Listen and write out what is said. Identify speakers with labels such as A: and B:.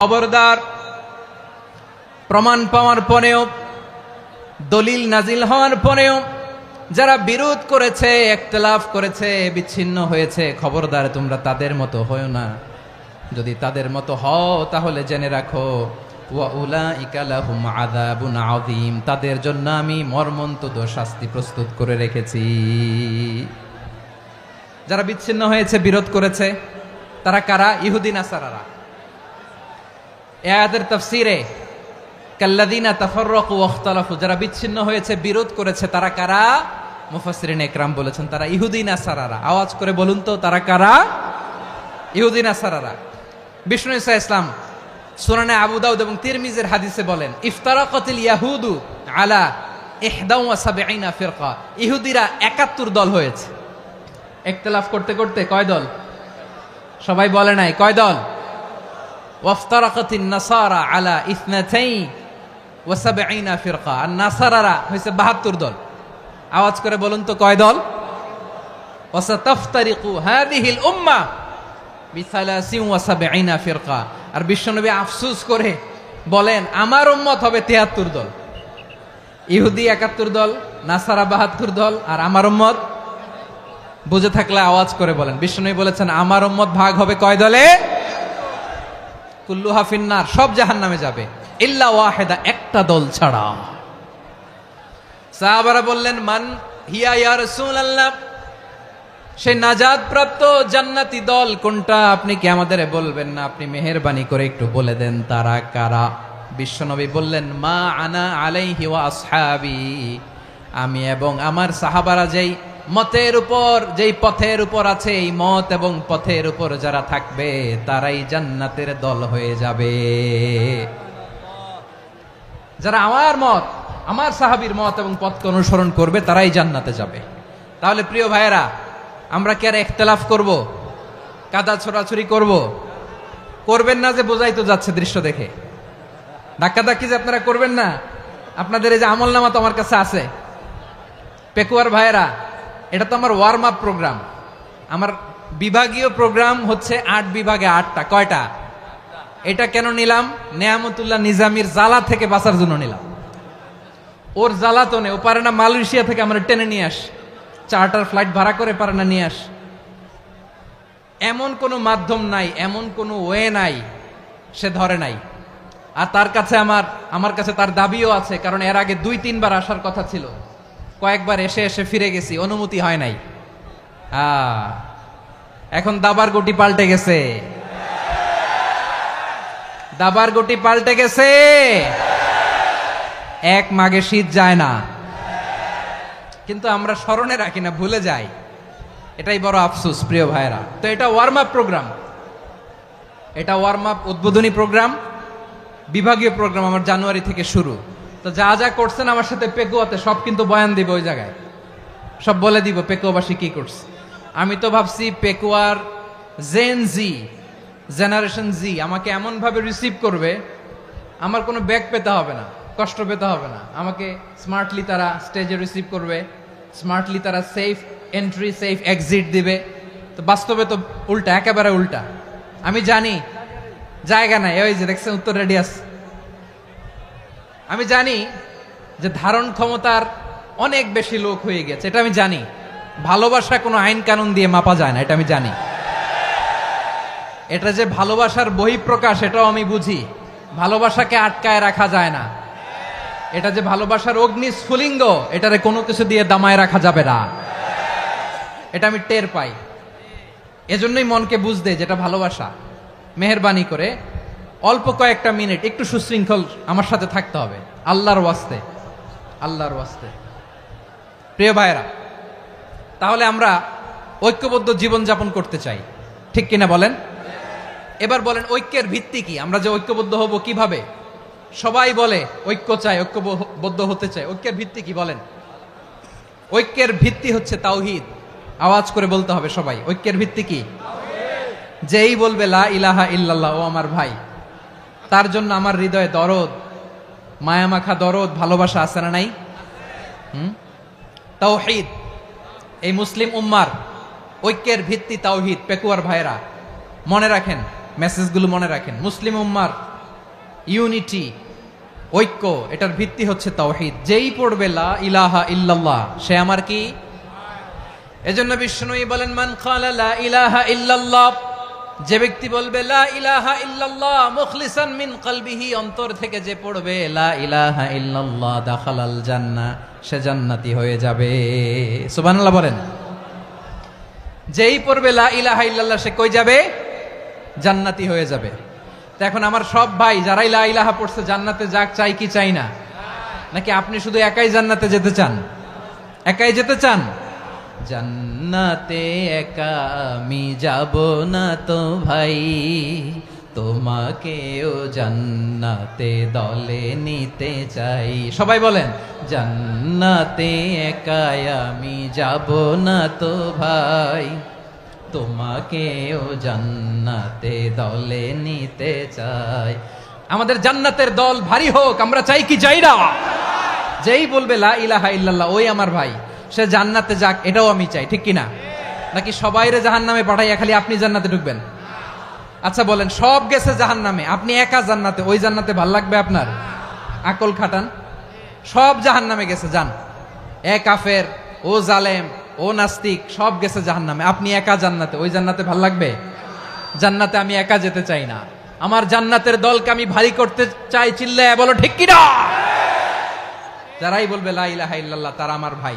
A: খবরদার, প্রমাণ পাওয়ার পরেও, দলিল নাজিল হওয়ার পরেও যারা বিরোধ করেছে, ইখতিলাফ করেছে, বিচ্ছিন্ন হয়েছে, খবরদার তোমরা তাদের মতো হও না। যদি তাদের মতো হও তাহলে জেনে রাখো ওয়া উলাইকা লাহুম আযাবুন আযীম, তাদের জন্য আমি মর্মন্তুদ শাস্তি প্রস্তুত করে রেখেছি। যারা বিচ্ছিন্ন হয়েছে, বিরোধ করেছে, তারা কারা? ইহুদি নাসারারা। এই আয়াতের তাফসীরে কাল্লাযীনা তাফাররাকু ওয়া ইখতালাফু, যারা বিচ্ছিন্ন হয়েছে, বিরোধ করেছে, তারা কারা? মুফাসসিরিনে ইকরাম বলেছেন তারা ইহুদি নাসারারা। আওয়াজ করে বলুন তো, তারা কারা? ইহুদি নাসারারা। বিষ্ণু ঈসা ইসলাম সুনানে আবু দাউদ এবং তিরমিজির হাদিসে বলেন, ইফতারাকাতিল ইয়াহুদু আলা 71 ফিরকা, ইহুদিরা 71 দল হয়েছে। ইখতিলাফ করতে করতে কয় দল? সবাই বলে নাই, কয় দল? ওয়াফতারাকাতিন নাসারা আলা 72 ফিরকা, আর নাসারারা হয়েছে 72 দল। আওয়াজ করে বলুন তো, কয় দল? ওয়াসাতাফতারিকু হাযিহিল উম্মাহ বি73 ফিরকা। আর বিশ্বনবী আফসোস করে বলেন, আমার উম্মত হবে 73 দল। ইহুদি 71 দল, নাসারা 72 দল, আর আমার উম্মত? বুঝে থাকলে আওয়াজ করে বলেন। বিশ্বনবী বলেছেন, আমার উম্মত ভাগ হবে কয় দলে? কুল্লুহা ফিন্নার, সব জাহান্নামে যাবে, ইল্লা ওয়াহিদা, একটা দল ছাড়া। সাহাবারা বললেন, মান হিয়া ইয়া রাসূলুল্লাহ, সেই নাজাত প্রাপ্ত জান্নাতি দল কোনটা? আপনি কি আমাদের বলবেন না? আপনি মেহেরবানি করে একটু বলে দেন তারা কারা। বিশ্বনবী বললেন, মা আনা আলাইহি ওয়া আসহাবি, আমি এবং আমার সাহাবারা যেই মতের উপর, যেই পথের উপর আছে, এই মত এবং পথের উপর যারা থাকবে তারাই জান্নাতের দল হয়ে যাবে। যারা আমার মত, আমার সাহাবীর মত এবং পথকে অনুসরণ করবে তারাই জান্নাতে যাবে। তাহলে প্রিয় ভাইয়েরা, আমরা কি আর ইখতিলাফ করব? কাদা ছোড়াছুরি করব? করবেন না যে বোঝাই তো যাচ্ছে দৃশ্য দেখে। ধাক্কাধাক্কি যে আপনারা করবেন না। আপনাদের এই যে আমলনামা তো আমার কাছে আছে। পেকুয়ার ভাইয়েরা, এটা তো আমার ওয়ার্ম আপ প্রোগ্রাম। আমার বিভাগীয় প্রোগ্রাম হচ্ছে 8 বিভাগে 8টা। কয়টা? এটা কেন নিলাম? নেয়ামতুল্লাহ নিজামীর জ্বালা থেকে বাঁচার জন্য নিলাম। ওর জ্বালাতনে ও পারে না মালয়েশিয়া থেকে আমরা টেনে নিয়ে আস, চার্টার ফ্লাইট ভাড়া করে পারে না নিয়ে আস। এমন কোনো মাধ্যম নাই, এমন কোনো ওয়ে নাই সে ধরে নাই। আর তার কাছে আমার কাছে তার দাবিও আছে, কারণ এর আগে 2-3 বার আসার কথা ছিল। কয়েকবার এসে এসে ফিরে গেছি, অনুমতি হয় নাই। এখন দাবার গুটি পাল্টে গেছে, দাবার গুটি পাল্টে গেছে। এক মাঘে শীত যায় না, কিন্তু আমরা স্মরণে রাখি না, ভুলে যাই। এটাই বড় আফসোস প্রিয় ভাইরা। তো এটা ওয়ার্ম আপ প্রোগ্রাম, এটা ওয়ার্ম আপ উদ্বোধনী প্রোগ্রাম, বিভাগীয় প্রোগ্রাম আমার জানুয়ারি থেকে শুরু। তো যা যা করছেন আমার সাথে পেকুয়াতে সব কিন্তু বয়ান দিব, ওই জায়গায় সব বলে দিব পেকুয়াবাসী কি করছে। আমি তো ভাবছি পেকুয়ার জেনারেশন জি আমাকে এমন ভাবে রিসিভ করবে, আমার কোনো ব্যাক পেতে হবে না, কষ্ট পেতে হবে না। আমাকে স্মার্টলি তারা স্টেজে রিসিভ করবে, স্মার্টলি তারা সেফ এন্ট্রি, সেফ এক্সিট দিবে। তো বাস্তবে তো উল্টা, একেবারে উল্টা। আমি জানি জায়গা নাই, ওই যে দেখছেন উত্তর রেডিয়াস। আমি জানি যে ধারণ ক্ষমতার অনেক বেশি লোক হয়ে গেছে, এটা আমি জানি। ভালোবাসা কোনো আইন কানুন দিয়ে মাপা যায় না, এটা আমি জানি। এটা যে ভালোবাসার বহিঃপ্রকাশ, এটাও আমি বুঝি। ভালোবাসাকে আটকায় রাখা যায় না। এটা যে ভালোবাসার অগ্নি স্ফুলিঙ্গ, এটারে কোনো কিছু দিয়ে দামায় রাখা যাবে না, এটা আমি টের পাই। এজন্যই মনকে বুঝতে যেটা ভালোবাসা। মেহেরবানি করে অল্প কয়েকটা মিনিট একটু সুশৃঙ্খল আমার সাথে থাকতে হবে, আল্লাহর ওয়াস্তে, আল্লাহর ওয়াস্তে। প্রিয় ভাইয়েরা, তাহলে আমরা ঐক্যবদ্ধ জীবন যাপন করতে চাই, ঠিক কিনা বলেন? এবার বলেন, ঐক্যের ভিত্তি কি? আমরা যে ঐক্যবদ্ধ হব কিভাবে? সবাই বলে ঐক্য চাই, ঐক্যবদ্ধ হতে চাই। ঐক্যের ভিত্তি কি বলেন? ঐক্যের ভিত্তি হচ্ছে তাওহীদ। আওয়াজ করে বলতে হবে সবাই, ঐক্যের ভিত্তি কি? যেই বলবে লা ইলাহা ইল্লাল্লাহ, ও আমার ভাই, তার জন্য আমার হৃদয়ে দরদ, মায়ামাখা দরদ, ভালোবাসা আছে না নাই? তাওহীদ। এই মুসলিম উম্মার ঐক্যের ভিত্তি তাওহীদ। পেকুয়ার ভাইরা মনে রাখেন, মেসেজগুলো মনে রাখেন। মুসলিম উম্মার ইউনিটি, ঐক্য, এটার ভিত্তি হচ্ছে তাওহীদ। যেই পড়বে লা ইলাহা ইল্লাল্লাহ সে আমার কি? এজন্য বিষ্ণুই বলেন মান ক্বালা লা ইলাহা ইল্লাল্লাহ, যে ব্যক্তি বলবে লা ইলাহা ইল্লাল্লাহ মুখলিসান মিন কলবিহি, অন্তর থেকে যে পড়বে লা ইলাহা ইল্লাল্লাহ দাখালাল জান্নাহ, সে জান্নাতি হয়ে যাবে। সুবহানাল্লাহ বলেন। যেই পড়বে লা ইলাহা ইল্লাল্লাহ সে কই যাবে? জান্নাতি হয়ে যাবে। তো এখন আমার সব ভাই যারাই লা ইলাহা পড়ছে জান্নাতে যাক, চাই কি চাই না? নাকি আপনি শুধু একাই জান্নাতে যেতে চান? একাই যেতে চান? জান্নাতে একা আমি যাব না তো ভাই, তোমাকেও জান্নাতে দলে নিতে চাই। সবাই বলেন জান্নাতে একা আমি যাব না তো ভাই, তোমাকেও জান্নাতে দলে নিতে চাই। আমাদের জান্নাতের দল ভারী হোক, আমরা চাই কি চাই না? যেই বলবে লা ইলাহা ইল্লাল্লাহ ওই আমার ভাই, সে জান্নাতে যাক, এটাও আমি চাই, ঠিক কিনা? নাকি সবাইরে জাহান্নামে পাঠাইয়া খালি আপনি জান্নাতে ঢুকবেন? আচ্ছা বলেন, সব গেছে জাহান্নামে, আপনি একা জান্নাতে, ওই জান্নাতে ভাল লাগবে আপনার? আকল খাটান। সব জাহান্নামে গেছে, যান। এ কাফের, ও জালেম, ও নাস্তিক, সব গেছে জাহান্নামে, আপনি একা জান্নাতে, ওই জান্নাতে ভাল লাগবে? জান্নাতে আমি একা যেতে চাই না, আমার জান্নাতের দলকে আমি ভারী করতে চাই। চিল্লায়া বলো ঠিক কিনা? যারাই বলবে লা ইলাহা ইল্লাল্লাহ তারা আমার ভাই।